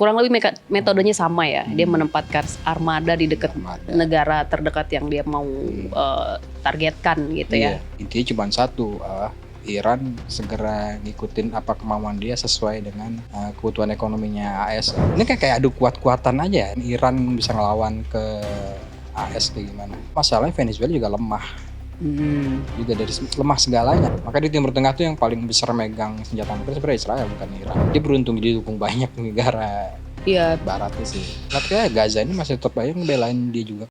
kurang lebih metodenya sama ya. Dia menempatkan armada di dekat negara terdekat yang dia mau targetkan gitu ya. Intinya cuma satu, Iran segera ngikutin apa kemauan dia sesuai dengan kebutuhan ekonominya AS. Ini kayak adu kuat-kuatan aja. Iran bisa ngelawan ke AS kayak gimana. Masalahnya Venezuela juga lemah. Juga dari lemah segalanya. Maka di Timur Tengah tuh yang paling besar megang senjata nuklir sebenarnya Israel, bukan Iran. Dia beruntung didukung banyak negara baratnya sih. Tapi kayak Gaza ini masih tetap aja ngebelain dia juga.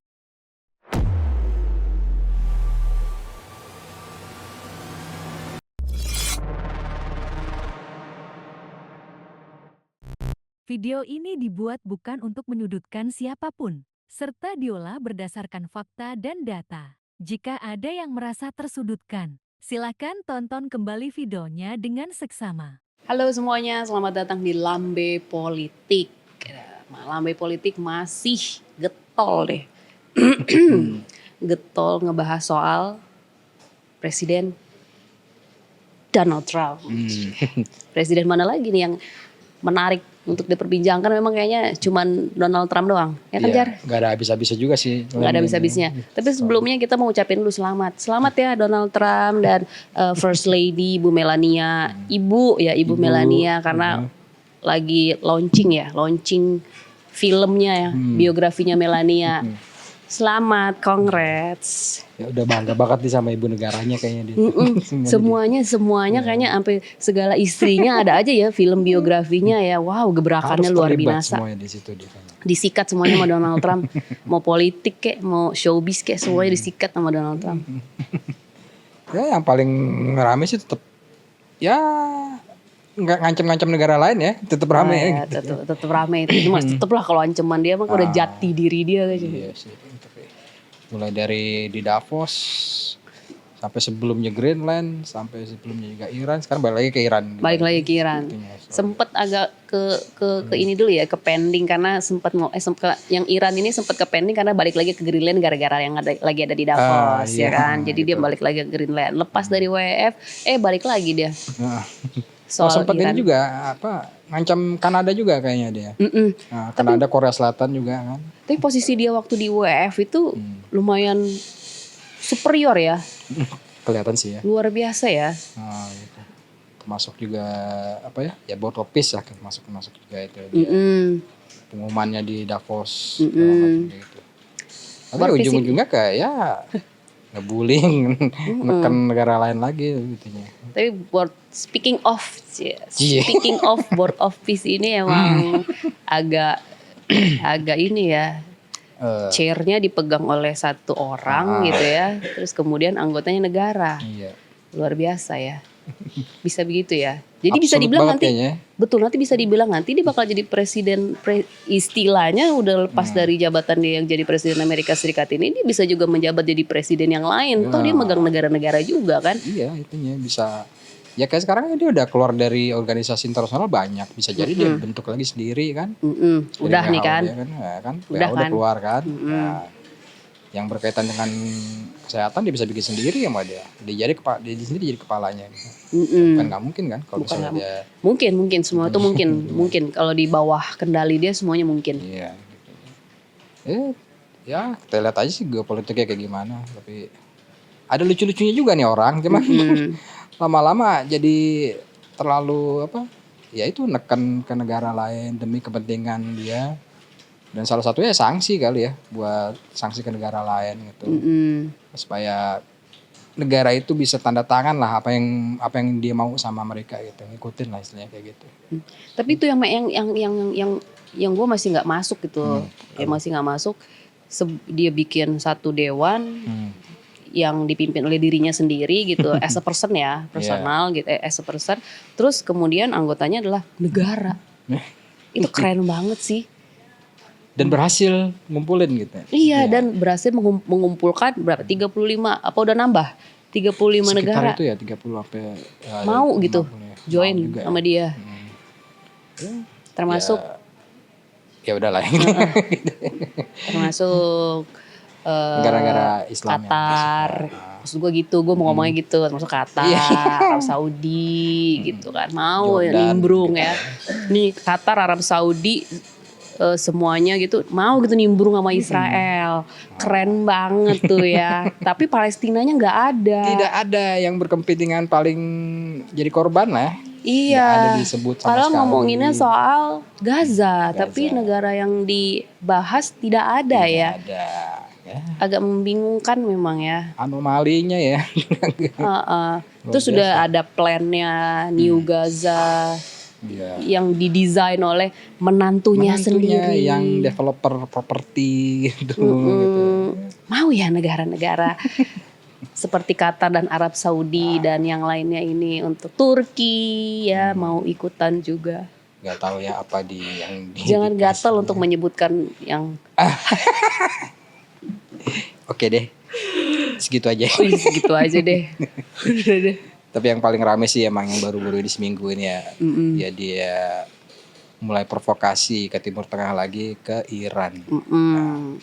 Video ini dibuat bukan untuk menyudutkan siapapun, serta diolah berdasarkan fakta dan data. Jika ada yang merasa tersudutkan, silakan tonton kembali videonya dengan seksama. Halo semuanya, selamat datang di Lambe Politik. Lambe Politik masih getol deh. Getol ngebahas soal Presiden Donald Trump. Presiden mana lagi nih yang menarik untuk diperbincangkan? Memang kayaknya cuman Donald Trump doang, ya kan Jar? Gak ada habis-habisnya juga sih. Gak ada habis-habisnya. Tapi sebelumnya kita mau ucapin dulu selamat. Selamat ya Donald Trump dan First Lady Ibu Melania. Ibu Melania karena lagi launching filmnya ya, biografinya Melania. Selamat, congrats. Ya udah bangga banget nih sama ibu negaranya kayaknya dia. Semuanya kayaknya sampai segala istrinya ada aja ya film biografinya ya. Wow, gebrakannya luar biasa. Semuanya di situ dia. Disikat semuanya sama Donald Trump. Mau politik kek, mau showbiz kek, semuanya disikat sama Donald Trump. Ya yang paling rame sih tetap ya nggak ngancam-ngancam negara lain ya, tetap rame ya. Tetap rame itu mas, tetap lah kalau ancaman dia mah udah jati diri dia aja. Iya sih. Mulai dari di Davos sampai sebelumnya Greenland, sampai sebelumnya juga Iran, sekarang balik lagi ke Iran. Sempet agak ke ini dulu ya, ke pending karena sempat mau yang Iran ini sempat ke pending karena balik lagi ke Greenland gara-gara yang lagi ada di Davos ya kan. Jadi dia balik lagi ke Greenland. Lepas dari WEF, balik lagi dia. Sempat ini juga ngancam Kanada juga kayaknya dia. Kanada, Korea Selatan juga kan. Tapi posisi dia waktu di WEF itu lumayan superior ya. Kelihatan sih ya. Luar biasa ya. Gitu. Termasuk juga ya Board of Peace lah, masuk juga itu. Pengumumannya di Davos gitu. Tapi ujung-ujungnya kayak ya ngebullying, neken negara lain lagi gitu. Tapi speaking of Board of Peace ini emang agak ini ya. Chairnya dipegang oleh satu orang gitu ya. Terus kemudian anggotanya negara. Luar biasa ya. Bisa begitu ya. Jadi absolut bisa dibilang nanti kayaknya. Betul, nanti bisa dibilang nanti dia bakal jadi presiden, istilahnya udah lepas dari jabatan dia yang jadi presiden Amerika Serikat ini, dia bisa juga menjabat jadi presiden yang lain. Toh dia megang negara-negara juga kan. Iya, itunya bisa. Ya kayak sekarang dia udah keluar dari organisasi internasional banyak, bisa jadi dia bentuk lagi sendiri kan. Udah nih kan. Udah keluar kan. Nah, yang berkaitan dengan kesehatan dia bisa bikin sendiri sama dia. Dia sendiri jadi kepalanya. Kan nggak mungkin kan kalau misalnya dia. Mungkin semua itu mungkin kalau di bawah kendali dia semuanya mungkin. Iya. Ya kita lihat aja sih geopolitiknya kayak gimana. Tapi ada lucu-lucunya juga nih orang, cuman lama-lama jadi terlalu ya itu neken ke negara lain demi kepentingan dia. Dan salah satunya sanksi kali ya, buat sanksi ke negara lain gitu. Supaya negara itu bisa tanda tangan lah apa yang dia mau sama mereka gitu, ngikutin lah istilahnya kayak gitu. Tapi itu yang gue masih nggak masuk gitu, masih nggak masuk. Dia bikin satu dewan yang dipimpin oleh dirinya sendiri gitu, as a person ya, personal gitu, as a person. Terus kemudian anggotanya adalah negara. Itu keren banget sih. Dan berhasil ngumpulin gitu. Iya, dan berhasil mengumpulkan berapa? 35 apa udah nambah? 35 sekitar negara. Itu ya 30 sampai mau gitu. Join juga, sama dia. Termasuk ya udahlah. Termasuk negara-negara Islam Qatar, Maksud gue gitu, gue mau ngomongnya gitu, termasuk Qatar, Arab Saudi gitu kan, mau Jordan, nimbrung gitu. ya. Nih Qatar, Arab Saudi semuanya gitu mau gitu nimbrung sama Israel, keren banget tuh ya. Tapi Palestinanya nggak ada. Tidak ada yang berkepentingan paling jadi korban lah. Iya. Nggak ada disebut sama Padahal sekali. ngomonginnya soal Gaza, tapi negara yang dibahas tidak ada ya. Ada. Ya, Agak membingungkan memang ya. anomalinya ya. Terus sudah ada plannya New Gaza yang didesain oleh menantunya sendiri. Yang developer properti gitu. Mau ya negara-negara seperti Qatar dan Arab Saudi dan yang lainnya ini untuk Turki ya mau ikutan juga. Gak tahu ya apa yang Jangan gatel untuk menyebutkan yang Oke deh, segitu aja. Segitu aja deh. Udah deh. Tapi yang paling rame sih emang yang baru-baru di seminggu ini ya. Ya dia mulai provokasi ke Timur Tengah lagi ke Iran. Nah,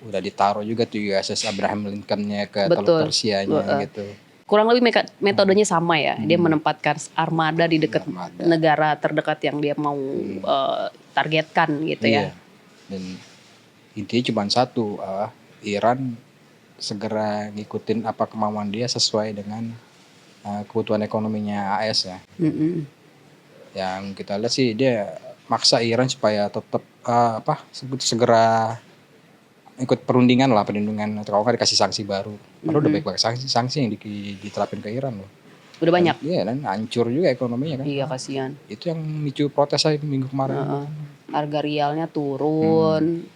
udah ditaruh juga tuh USS Abraham Lincoln-nya ke Teluk Persianya gitu. Kurang lebih metodenya sama ya. Dia menempatkan armada di dekat negara terdekat yang dia mau targetkan gitu ya. Dan intinya cuma satu, Iran segera ngikutin apa kemauan dia sesuai dengan kebutuhan ekonominya AS ya. Yang kita lihat sih dia maksa Iran supaya tetap segera ikut perundingan atau kalau nggak dikasih sanksi baru. Padahal udah banyak sanksi yang diterapin ke Iran loh. Udah banyak. Iya dan hancur juga ekonominya kan. Iya kasihan. Itu yang micu protes aja minggu kemarin. Harga rialnya turun.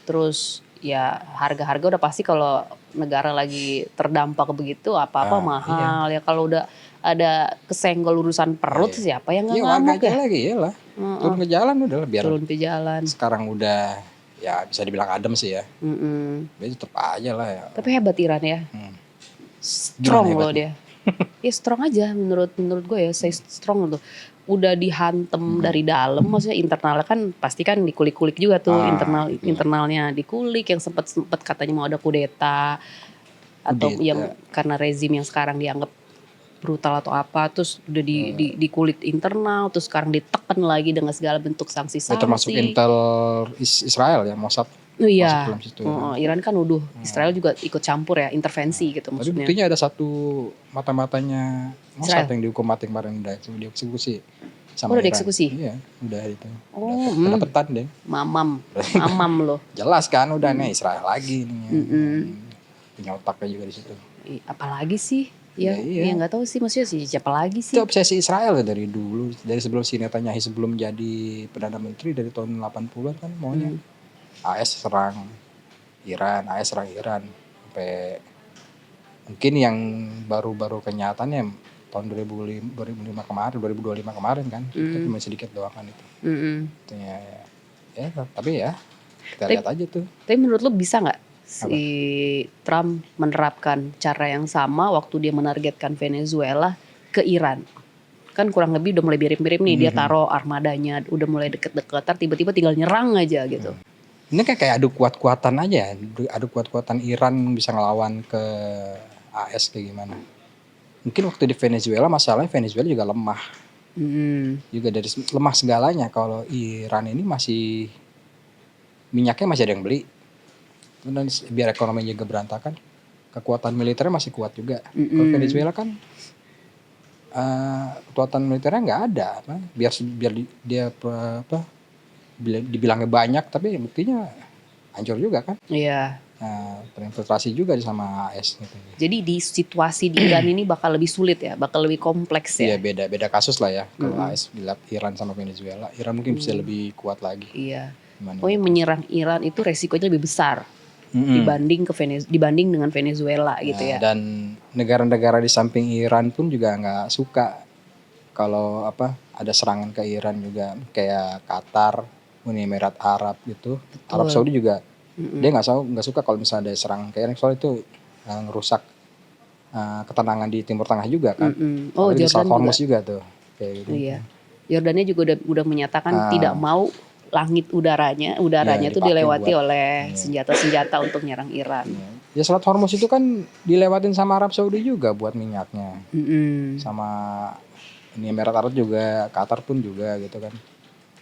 Terus ya harga-harga udah pasti kalau negara lagi terdampak begitu apa-apa mahal ya. Kalau udah ada kesenggol urusan perut siapa yang nggak ngamuk ya lagi iyalah turun ke jalan udah biar turun ke jalan. Sekarang udah ya bisa dibilang adem sih ya. Tapi tetap aja lah ya. Tapi hebat Iran ya. Strong loh dia. Ya strong aja menurut gue ya, saya strong tuh. Udah dihantem dari dalam, maksudnya internalnya kan pasti kan dikulik-kulik juga tuh, internalnya dikulik, yang sempat katanya mau ada kudeta atau yang karena rezim yang sekarang dianggap brutal atau apa, terus udah dikulik internal, terus sekarang ditekan lagi dengan segala bentuk sanksi-sanksi. Termasuk intel Israel ya, Mossad. Oh iya, Iran kan udah Israel juga ikut campur ya, intervensi gitu maksudnya. Tapi buktinya ada satu mata-matanya Mossad yang dihukum mati kemarin, udah dieksekusi sama udah Iran. dieksekusi? Iya, udah itu. Udah kedapetan deh. Mamam loh. Jelas kan udah nih Israel lagi nih. Punya otaknya juga di situ. Apalagi sih? Ya nggak tahu sih, maksudnya sih siapa lagi sih? Itu obsesi Israel dari dulu, dari sebelum si Netanyahu sebelum jadi Perdana Menteri dari tahun 80-an kan maunya. AS serang Iran sampai mungkin yang baru-baru kenyataannya tahun 2025 kemarin kan itu cuma sedikit doang kan itu. Artinya ya tapi ya kita lihat aja tuh. Tapi menurut lu bisa nggak si Trump menerapkan cara yang sama waktu dia menargetkan Venezuela ke Iran? Kan kurang lebih udah mulai mirip-mirip nih, dia taruh armadanya, udah mulai deket-deketan, tiba-tiba tinggal nyerang aja gitu. Ini kayak adu kuat-kuatan aja, adu kuat-kuatan Iran bisa ngelawan ke AS kayak gimana. Mungkin waktu di Venezuela masalahnya Venezuela juga lemah. Juga dari lemah segalanya. Kalau Iran ini masih minyaknya masih ada yang beli. Dan biar ekonominya juga berantakan, kekuatan militernya masih kuat juga. Kalau Venezuela kan kekuatan militernya nggak ada. Biar dia dibilangnya banyak tapi buktinya hancur juga kan. Iya. Terinfiltrasi juga sama AS gitu. Jadi di situasi di Iran ini bakal lebih sulit ya, bakal lebih kompleks ya. Iya beda kasus lah ya. Kalau AS dilihat Iran sama Venezuela, Iran mungkin bisa lebih kuat lagi. Iya. Pokoknya menyerang Iran itu resikonya lebih besar dibanding dengan Venezuela gitu ya. Dan negara-negara di samping Iran pun juga nggak suka kalau ada serangan ke Iran juga, kayak Qatar, Uni Emirat Arab gitu. Betul. Arab Saudi juga dia nggak suka kalau misalnya ada serangan ke Iran, soalnya itu ngerusak ketenangan di Timur Tengah juga kan. Jordan Hormuz juga tuh kayak gitu. Iya. Jordannya juga udah menyatakan tidak mau udaranya tuh dilewati oleh senjata-senjata untuk nyerang Iran. Ya Selat Hormuz itu kan dilewatin sama Arab Saudi juga buat minyaknya. Sama ini Emirat Arab juga, Qatar pun juga gitu kan.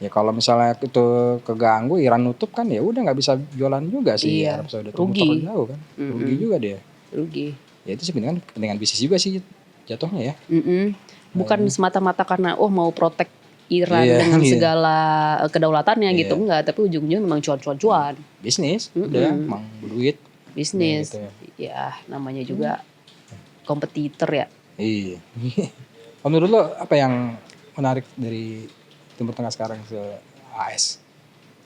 Ya kalau misalnya itu keganggu, Iran nutup kan ya udah nggak bisa jualan juga sih Iya, Arab Saudi. rugi. Jauh kan, rugi juga dia. Rugi. Ya itu sebenarnya kepentingan bisnis juga sih jatuhnya ya. Bukan semata-mata karena mau protek Iran Iya, dengan iya. segala kedaulatannya Iya. gitu, enggak, tapi ujung-ujungnya memang cuan-cuan. Bisnis, udah emang duit. Bisnis. Ya, gitu Ya, namanya juga kompetitor ya. Iya. Menurut lo apa yang menarik dari Timur Tengah sekarang ke AS?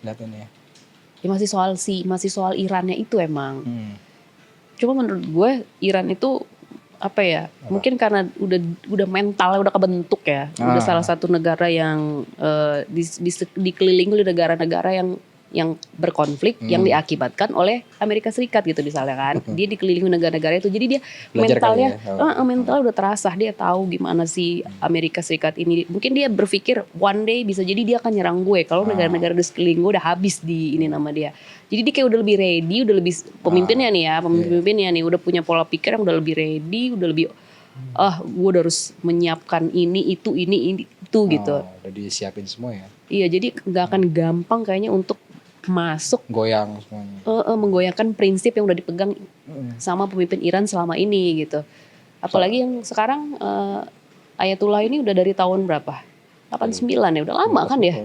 Lihat ini ya. Ya masih soal Irannya itu emang. Hmm. Cuma menurut gue Iran itu apa ya? Mungkin karena udah mentalnya udah kebentuk ya. Udah salah satu negara yang dikelilingi oleh negara-negara yang berkonflik yang diakibatkan oleh Amerika Serikat gitu misalnya kan. Dia dikelilingi negara-negara itu. Jadi dia Belajar mentalnya kali ya. mentalnya udah terasah. Dia tahu gimana sih Amerika Serikat ini. Mungkin dia berpikir one day bisa jadi dia akan nyerang gue. Kalau negara-negara di sekeliling gue udah habis di ini nama dia. Jadi dia kayak udah lebih ready, udah lebih pemimpinnya nih ya, pemimpinnya nih udah punya pola pikir yang udah lebih ready, udah lebih gue udah harus menyiapkan ini itu gitu. Udah disiapin semua ya. Iya, jadi nggak akan gampang kayaknya untuk masuk Goyang semuanya. menggoyangkan prinsip yang udah dipegang sama pemimpin Iran selama ini gitu. Apalagi yang sekarang Ayatullah ini udah dari tahun berapa? 89 ya, udah lama kan ya.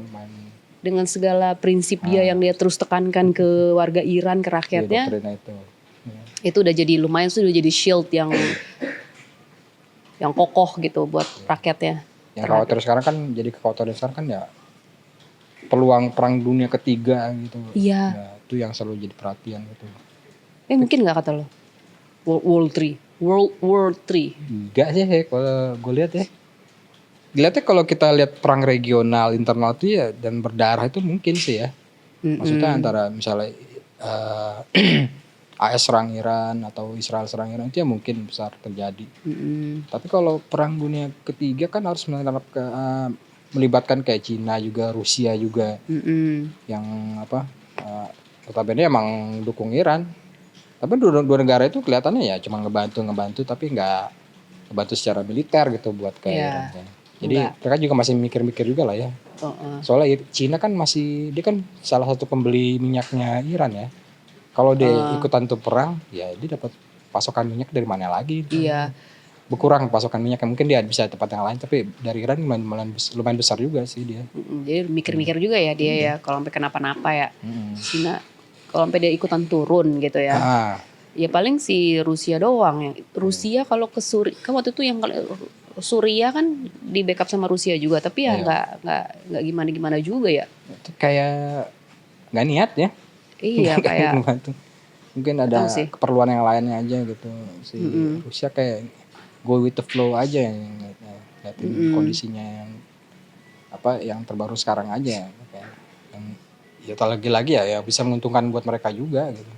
Dengan segala prinsip dia yang dia terus tekankan ke warga Iran, ke rakyatnya. Doktrinnya itu. Itu udah jadi lumayan sih, udah jadi shield yang kokoh gitu buat rakyatnya. Yang khawatir sekarang kan jadi kekhawatiran sekarang kan ya peluang perang dunia ketiga gitu. Iya. Ya, itu yang selalu jadi perhatian gitu. Mungkin nggak kata lo? World War 3. Enggak sih kalau gue lihat ya. Dilihatnya kalau kita lihat perang regional internal itu ya dan berdarah itu mungkin sih ya. Maksudnya antara misalnya AS serang Iran atau Israel serang Iran itu ya mungkin besar terjadi. Tapi kalau perang dunia ketiga kan harus melibatkan kayak Cina juga, Rusia juga, yang notabene emang dukung Iran. Tapi dua negara itu kelihatannya ya cuma ngebantu tapi nggak ngebantu secara militer gitu buat ke Iran kan. Jadi mereka juga masih mikir-mikir juga lah ya. Soalnya Cina kan dia kan salah satu pembeli minyaknya Iran ya. Kalau dia ikutan tuh perang, ya dia dapat pasokan minyak dari mana lagi? Iya. Berkurang pasokan minyaknya, mungkin dia bisa tempat yang lain, tapi dari Iran lumayan besar juga sih dia. Jadi mikir-mikir juga ya dia ya, kalau sampai kenapa-napa ya. Cina, kalau sampai dia ikutan turun gitu ya. Ya paling si Rusia doang yang Rusia kalau ke Suriah, kan waktu itu yang Suriah kan di backup sama Rusia juga, tapi ya nggak gimana juga ya. Itu kayak nggak niat ya. Iya kayak mungkin ada keperluan yang lainnya aja gitu. Si Rusia kayak go with the flow aja yang liatin kondisinya yang terbaru sekarang aja kayak ya lagi ya bisa menguntungkan buat mereka juga gitu.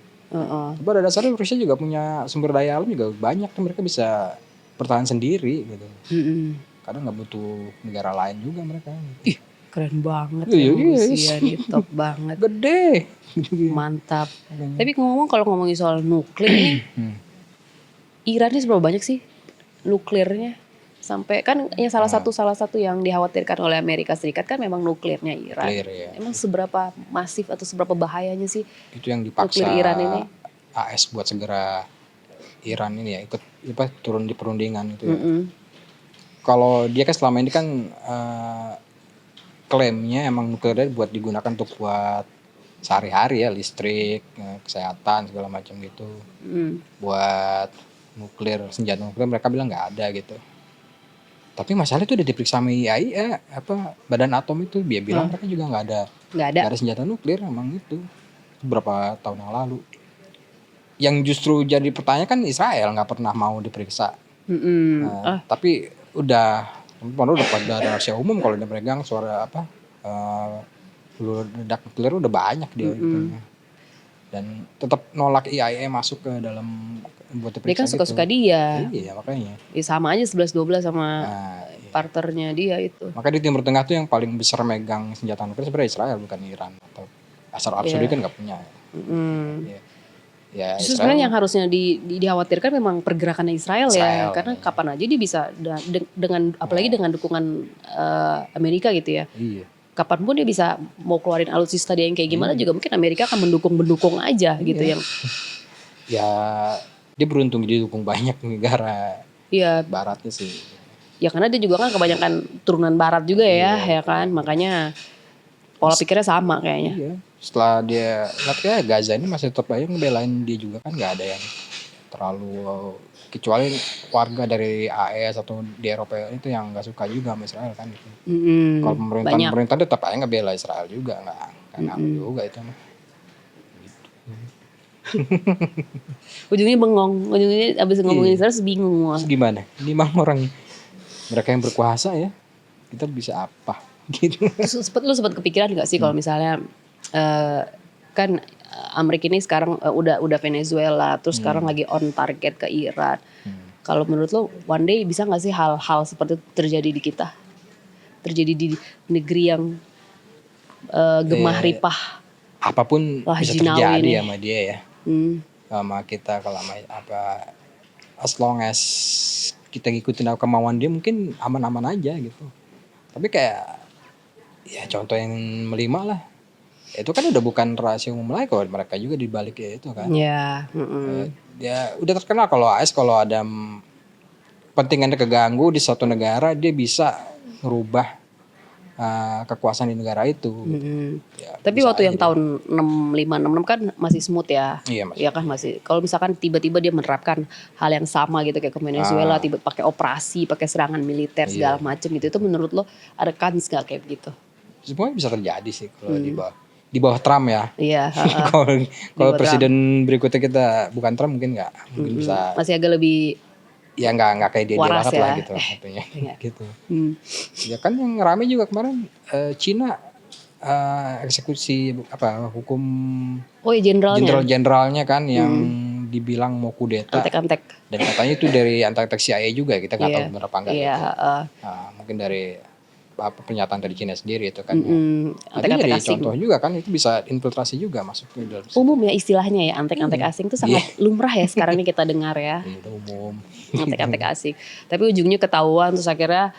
Pada dasarnya Rusia juga punya sumber daya alam juga banyak tuh, mereka bisa bertahan sendiri gitu. Kadang nggak butuh negara lain juga mereka. Ih, keren banget ya Rusia nih, top banget. Gede. Mantap. Tapi kalau ngomongin soal nuklir nih, Iran ini seberapa banyak sih nuklirnya? Sampai kan ya salah satu yang dikhawatirkan oleh Amerika Serikat kan memang nuklirnya Iran. Ya. Emang seberapa masif atau seberapa bahayanya sih itu yang dipaksa nuklir Iran ini? AS buat segera Iran ini ya ikut turun di perundingan itu ya. Kalau dia kan selama ini kan klaimnya emang nuklirnya buat digunakan untuk buat sehari-hari ya, listrik, kesehatan segala macam gitu. Buat senjata nuklir mereka bilang nggak ada gitu. Tapi masalah itu udah diperiksa sama IAIA, Badan Atom itu dia bilang mereka juga nggak ada senjata nuklir emang itu beberapa tahun yang lalu. Yang justru jadi pertanyaan kan Israel nggak pernah mau diperiksa. Tapi udah pada rahasia umum kalau dia pegang suara ledak nuklir udah banyak dia gitu. Dan tetap nolak IAEA masuk ke dalam buat diperiksa. Dia kan suka-suka gitu. Dia. Iya makanya. Ya sama aja 11-12 sama partnernya dia itu. Maka di Timur Tengah tuh yang paling besar megang senjata nuklir sebenarnya Israel bukan Iran atau Arab Saudi kan nggak punya. Ya Justru Israel sebenarnya yang harusnya dikhawatirkan memang pergerakan Israel ya, Israel, karena ya. kapan aja dia bisa dengan apalagi dengan dukungan Amerika gitu ya. Iya. Kapanpun dia bisa mau keluarin alutsista dia yang kayak gimana juga mungkin Amerika akan mendukung aja gitu yang Ya dia beruntung didukung banyak negara ya baratnya sih. ya karena dia juga kan kebanyakan turunan barat juga ya kan, makanya pola pikirnya sama kayaknya. Iya. Setelah dia lihat kayak Gaza ini masih tetap aja ngebelain dia juga kan, nggak ada yang terlalu, kecuali warga dari AS atau di Eropa itu yang nggak suka juga sama Israel kan gitu. Kalau Banyak. pemerintah tetap aja ngebela Israel juga, nggak ngaruh juga itu mah. Ujungnya bengong, ujungnya abis ngomongin Israel bingung. Terus gimana? Ini mah orang mereka yang berkuasa ya, kita bisa apa gitu. Terus lu sempat kepikiran gak sih kalau misalnya kan Amerika ini sekarang udah Venezuela, terus sekarang lagi on target ke Iran. Kalau menurut lo one day bisa gak sih hal-hal seperti itu terjadi di kita? Terjadi di negeri yang gemah ripah. Apapun bisa Jinawi terjadi ini. sama dia ya. Sama kita kalau apa, as long as kita ngikutin kemauan dia mungkin aman-aman aja gitu. Tapi kayak ya contoh yang melima lah, itu kan udah bukan rahasia umum lagi kalau mereka juga dibalik itu kan. Ya. Ya udah terkenal kalau AS kalau ada pentingannya keganggu di suatu negara, dia bisa merubah kekuasaan di negara itu. Ya, tapi waktu yang tahun 6566 kan masih smooth ya. Iya kan masih. Kalau misalkan tiba-tiba dia menerapkan hal yang sama gitu kayak ke Venezuela, tiba pakai operasi, pakai serangan militer segala macam gitu, itu menurut lo ada kans gak kayak begitu? Semuanya bisa terjadi sih kalau di bawah Trump ya. Iya. Kalau presiden berikutnya kita bukan Trump mungkin nggak, mungkin bisa masih agak lebih ya nggak kayak dia waras banget ya. lah gitu artinya. Gitu. Ya kan yang rame juga kemarin Cina eksekusi hukum jenderalnya kan yang dibilang mau kudeta. Antek-antek. Dan katanya itu dari antek-antek CIA juga, kita nggak tahu benar apa enggak. Iya. Mungkin dari pernyataan dari Cina sendiri itu kan. Antek-antek jadi asing. contoh juga kan, itu bisa infiltrasi juga masuk ke dalam. Umum ya istilahnya ya, antek-antek asing itu sangat lumrah ya sekarang ini kita dengar ya. Itu umum. Antek-antek asing. Tapi ujungnya ketahuan terus akhirnya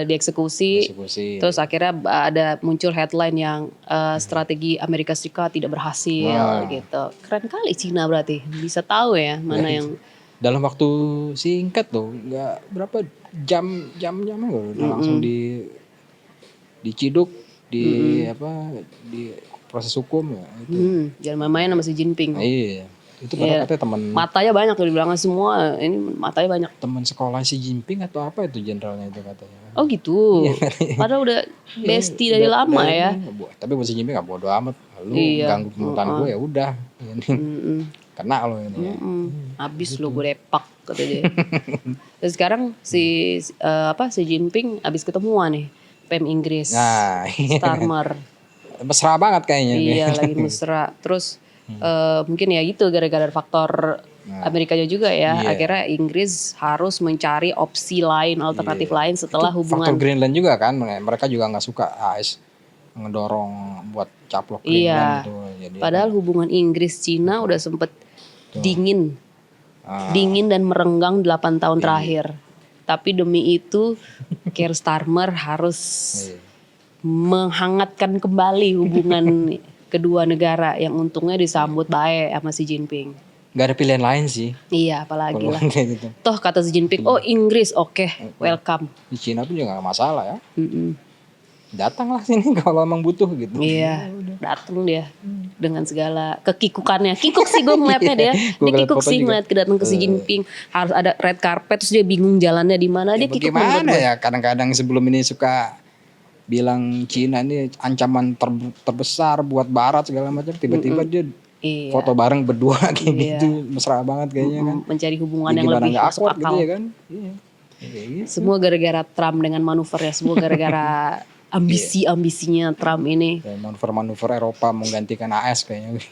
dieksekusi. Terus akhirnya ada muncul headline yang strategi Amerika Serikat tidak berhasil gitu. Keren kali Cina berarti bisa tahu ya mana yang dalam waktu singkat tuh, nggak berapa jamnya udah langsung diciduk di proses hukum ya itu. Jangan main-main sama si Jinping. Iya. Itu padahal katanya teman matanya banyak tuh di belakang semua. Ini matanya banyak. Teman sekolah si Jinping atau apa itu jenderalnya itu katanya. Oh gitu. Padahal udah bestie dari lama ya. Tapi si Jinping nggak bodo amat. Lu ganggu pemerintahan gue ya udah. Kena lo ini. Habis lo gue depak kata dia. Terus sekarang si Jinping habis ketemuan nih PM Inggris. Nah, Starmer. Mesra banget kayaknya. Iya lagi mesra. Terus mungkin ya gitu gara-gara faktor Amerikanya juga ya. Akhirnya Inggris harus mencari opsi lain, alternatif lain setelah itu hubungan. Faktor Greenland juga kan, mereka juga nggak suka AS ngedorong buat caplok Greenland gitu. Jadi, padahal hubungan Inggris-Cina udah sempet dingin dan merenggang 8 tahun terakhir. Tapi demi itu Keir Starmer harus menghangatkan kembali hubungan kedua negara yang untungnya disambut baik sama si Jinping. Gak ada pilihan lain sih. Iya apalagi lah. Gitu. Toh kata si Jinping, Inggris oke, welcome. Di Cina pun juga gak masalah ya. Datanglah sini kalau emang butuh gitu. Iya, datang dia dengan segala kekikukannya. Kikuk sih gue ngeliatnya dia. Dia kikuk sih ngeliat kedatang ke si Jinping. Harus ada red carpet terus dia bingung jalannya di mana. Dia kikuk banget. Gimana ya, kadang-kadang sebelum ini suka bilang Cina ini ancaman terbesar buat Barat segala macam. Tiba-tiba dia foto bareng berdua kayak gitu, mesra banget kayaknya kan. Mencari hubungan yang lebih masuk akal. Gitu ya kan? Gitu. Semua gara-gara Trump dengan manuvernya. Semua gara-gara ambisinya Trump ini. Manuver Eropa menggantikan AS kayaknya.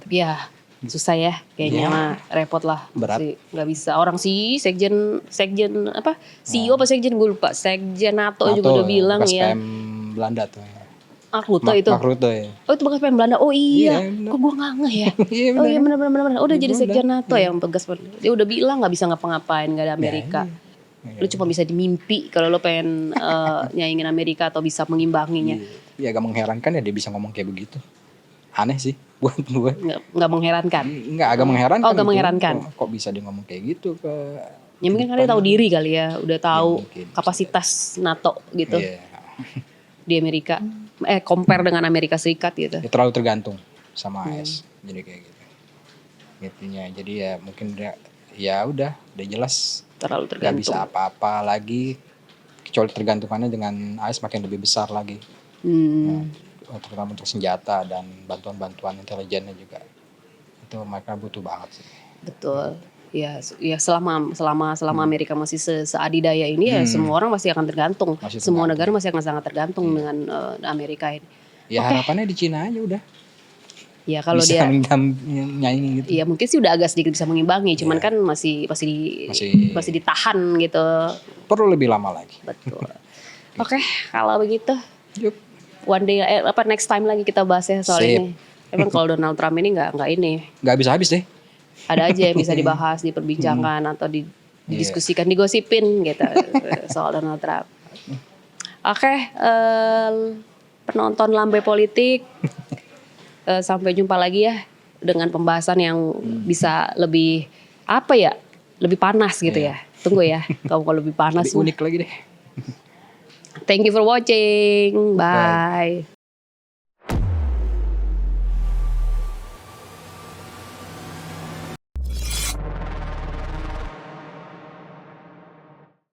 Ya susah ya kayaknya mah repot lah. Berat. Nggak bisa. Orang sekjen apa? CEO apa sekjen gue lupa. Sekjen NATO juga udah bilang ya. PM Belanda tuh. Rutte itu. Mark Rutte ya. Oh itu bekas pemain Belanda. Oh iya. Iya, bener. Kok gue nggak ngeh ya? Iya, Oh iya benar. Udah jadi Belanda. sekjen NATO yang bekas. Dia udah bilang nggak bisa ngapa-ngapain, nggak ada Amerika. Lu cuma bisa dimimpi kalau lu pengen nyaingin Amerika atau bisa mengimbanginya. Iya, agak mengherankan ya dia bisa ngomong kayak begitu. Aneh sih buat gue. Nggak mengherankan. Enggak, agak mengherankan. Oh, agak mengherankan. Kok bisa dia ngomong kayak gitu ke Ya mungkin karena dia tahu diri kali ya, udah tahu mungkin. kapasitas NATO gitu Iya. di Amerika. Compare dengan Amerika Serikat gitu. Ya, terlalu tergantung sama AS. Jadi kayak gitu. Gitunya. Jadi ya mungkin ya udah jelas Terlalu nggak tergantung. bisa apa-apa lagi kecuali tergantungannya dengan AS makin lebih besar lagi. Terutama untuk senjata dan bantuan-bantuan intelijennya juga. Itu mereka butuh banget sih. Betul. Ya selama Amerika masih seadidaya ini ya semua orang masih akan tergantung. Masih Semua tergantung. negara masih akan sangat tergantung dengan Amerika ini. Ya harapannya di Cina aja udah. Ya kalau bisa dia nyanyi gitu. ya mungkin sih udah agak sedikit bisa mengimbangi, cuman kan masih ditahan gitu. Perlu lebih lama lagi. Betul. Oke, kalau begitu Yuk. one day next time lagi kita bahas ya soal Sip. ini. Emang kalau Donald Trump ini nggak ini. Nggak habis-habis deh. Ada aja yang bisa dibahas, diperbincangkan atau didiskusikan, digosipin gitu soal Donald Trump. Oke, penonton Lambe Politik, sampai jumpa lagi ya dengan pembahasan yang bisa lebih lebih panas gitu ya. Tunggu ya, kalau lebih panas. Lebih unik lagi deh. Thank you for watching, bye.